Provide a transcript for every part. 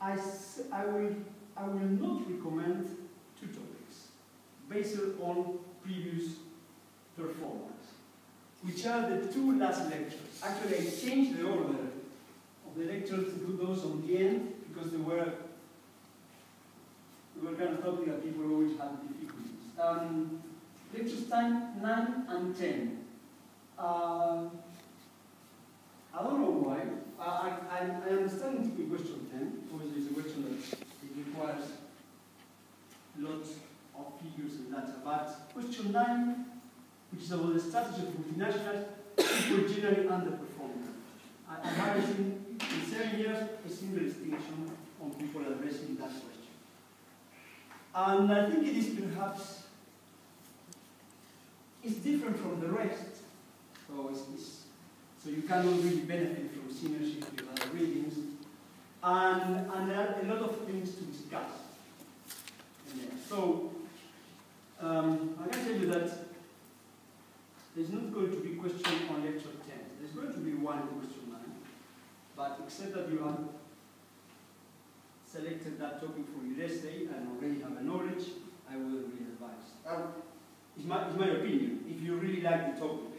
I will not recommend two topics based on previous performance, which are the two last lectures. Actually, I changed the order of the lectures to put those on the end because we were kind of topic that people always had difficulties. Lectures time 9 and 10. I don't know why. I understand it to be question 10. Obviously, it's a question that it requires lots of figures and data. But question 9, which is about the strategy of multinationals, people generally underperform. I haven't seen in 7 years a single distinction on people addressing that question. And I think it is perhaps it's different from the rest. So you cannot really benefit from synergy with other readings. And there are a lot of things to discuss in there. So I can tell you that there's not going to be question on lecture 10. There's going to be one question 9. But except that you have selected that topic for your essay and already have a knowledge, I wouldn't really advise. It's my opinion. If you really like the topic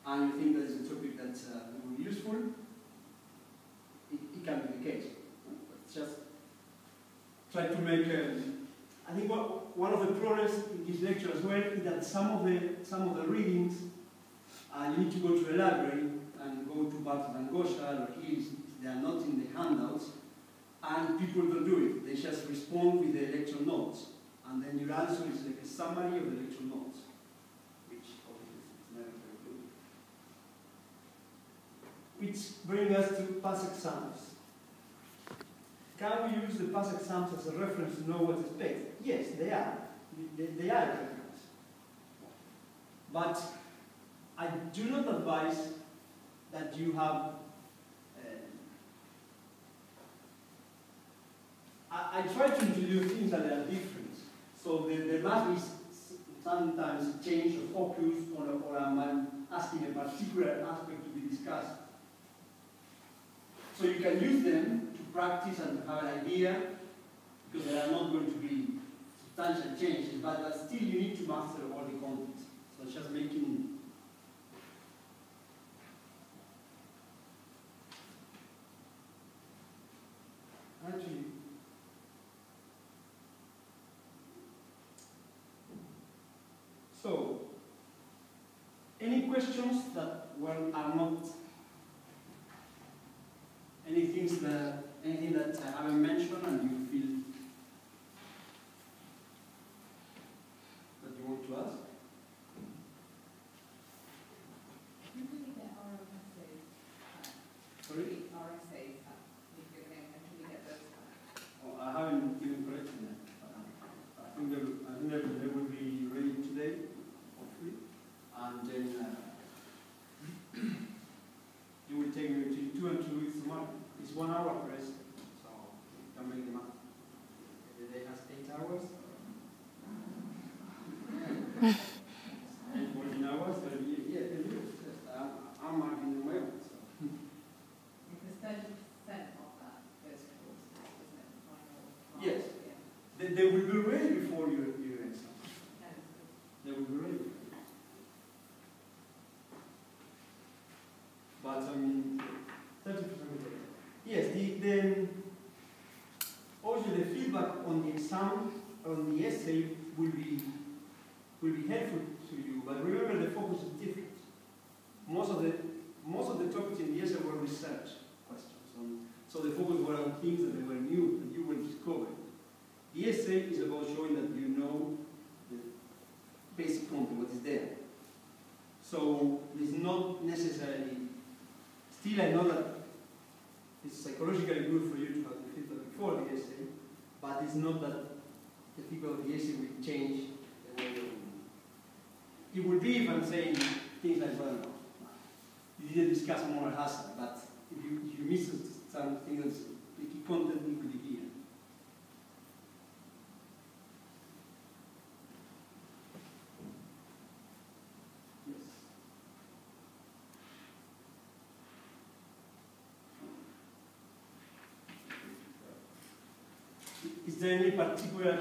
and you think that it's a topic that will be useful, it can be the case. But just try to make. I think one of the problems in this lecture as well is that some of the readings you need to go to a library and go to Barton and Goshal or Hills. They are not in the handouts, and people don't do it. They just respond with the lecture notes. And then your answer is like a summary of the lecture notes, which obviously is never very good. Which brings us to past exams. Can we use the past exams as a reference to know what to expect? Yes, they are. They are a reference. But I do not advise that you have. I try to introduce things that are different. So there must be sometimes change of focus, or I'm asking a particular aspect to be discussed. So you can use them to practice and to have an idea, because there are not going to be substantial changes, but still you need to master all the content. So just making actually. So, any questions that are not anything that I haven't mentioned and you feel that you want to ask? When do we get our essays back? Sorry? Our essays back. When do we get those back? Oh, I haven't even corrected them. I think they will be ready today, hopefully, and then it will take me between 2 and 2 weeks to mark. It's 1 hour per essay, so you can make them up. The day has 8 hours. 14 hours, so I'm marking them well. So. Because 30% of that goes towards that, isn't it? The final Yes. Yeah. They will be ready before your exam. They will be ready. But I mean, 30%. Yes, also the feedback on the exam, on the essay, will be helpful to you. But remember, the focus is different. Most of the topics in the essay were research questions, so the focus were on things that they were new that you will discover. The essay is about showing that you know the basic content, what is there. So it's not necessarily. Still, I know that it's psychologically good for you to have the feedback before the essay, but it's not that the feedback of the essay will change the way it will be if I'm saying things like, well, you didn't discuss moral hazard, but if you miss some things, the key content will be here. Is there any particular?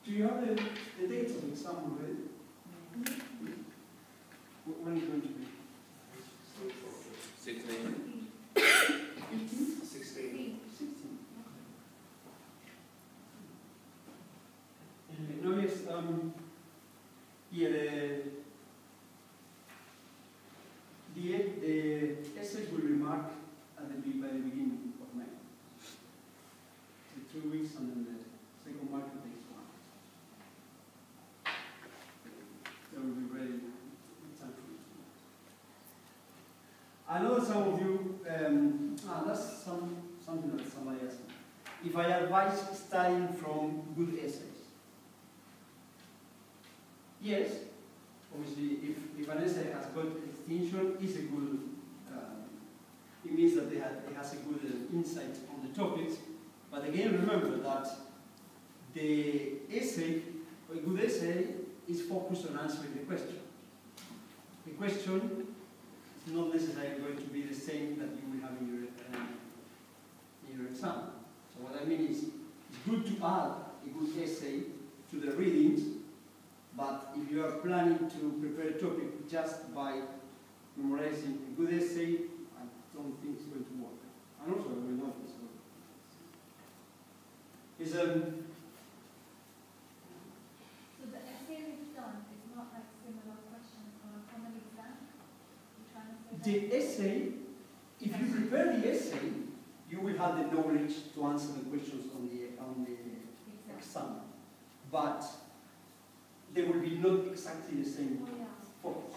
Do you have the dates of exam already? When is it going to be? 16. 16. No, yes, yeah, the essays will be marked by the beginning of May. So 2 weeks and then the second mark takes 1. That will be ready in time for it. I know that some of you, that's something that somebody asked me. If I advise studying from good essays. Yes, obviously, if an essay has got extinction, it's a good, it means that it has a good insight on the topics. But again, remember that the essay, a good essay, is focused on answering the question. The question is not necessarily going to be the same that you will have in your exam. So what I mean is, it's good to add a good essay to the readings. But if you are planning to prepare a topic just by memorizing a good essay, I don't think it's going to work. And also, I will not. Is So the essay we've done is not like similar questions on a common exam? You're trying to say the essay, if you prepare the essay, you will have the knowledge to answer the questions on the exam. But they will be not exactly the same focus.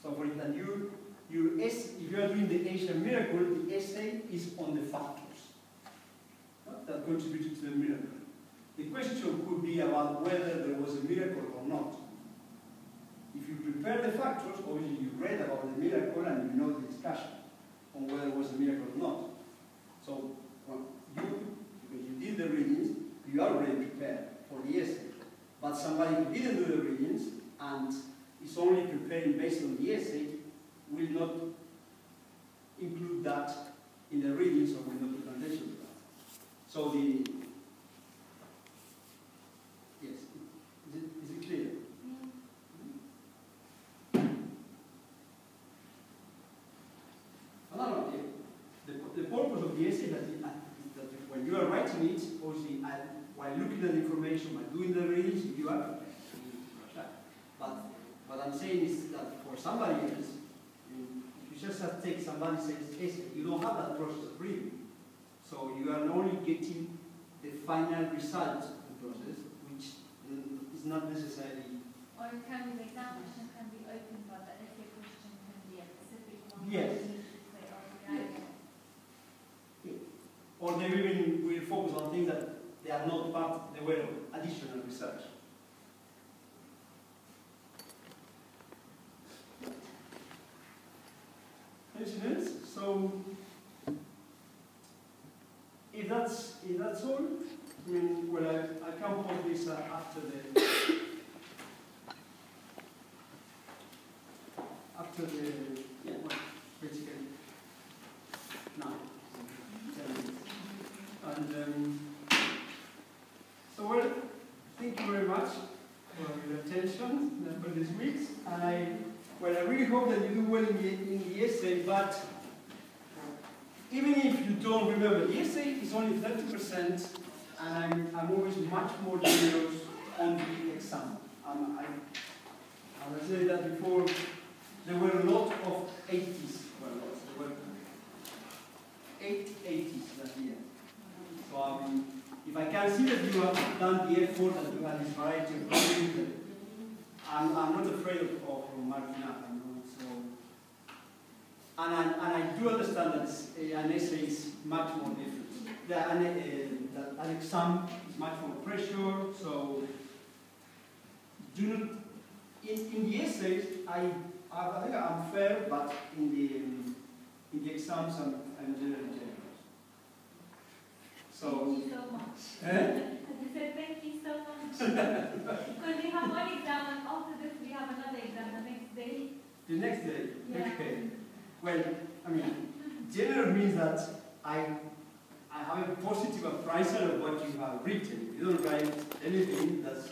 So for instance, if you are doing the Asian miracle, the essay is on the factors that contributed to the miracle. The question could be about whether there was a miracle or not. If you prepare the factors, obviously you read about the miracle and you know the discussion on whether it was a miracle or not. So because you did the readings, you are already prepared for the essay. But somebody who didn't do the readings and is only preparing based on the essay will not include that in the readings or will not put attention to that. So yes, is it clear? I don't know, the purpose of the essay is that when you are writing it, obviously, while looking at the information, by doing the readings, you are prepared. But what I'm saying is that for somebody else, if you just have to take somebody else's essay, you don't have that process of reading. So you are only getting the final result of the process, which is not necessarily. Or it can be, the exam question can be open, but the essay question can be a specific one. Yes. Or they even will focus on things that they are not part, they were additional research. Anything else? So, if that's all, I mean, well, I can post this after yeah, well, basically, now. And so, well, thank you very much for your attention for this week. And I really hope that you do well in the essay, but even if you don't remember, the essay is only 30%, and I'm always much more generous on the exam. As I said that before, there were a lot of 80s. Well, there were 8 80s that year. So if I can see that you have done the effort and you have this variety of questions, I'm not afraid of marking up. And I do understand that an essay is much more different. That an exam is much more pressure. So do not. In the essays, I think I'm fair, but in the exams, I'm generally generous. So. Thank you so much. I said thank you so much. Because we have one exam, and after this we have another exam the next day. The next day? Yeah. Okay. Well, I mean, General means that I have a positive appraisal of what you have written. You don't write anything that's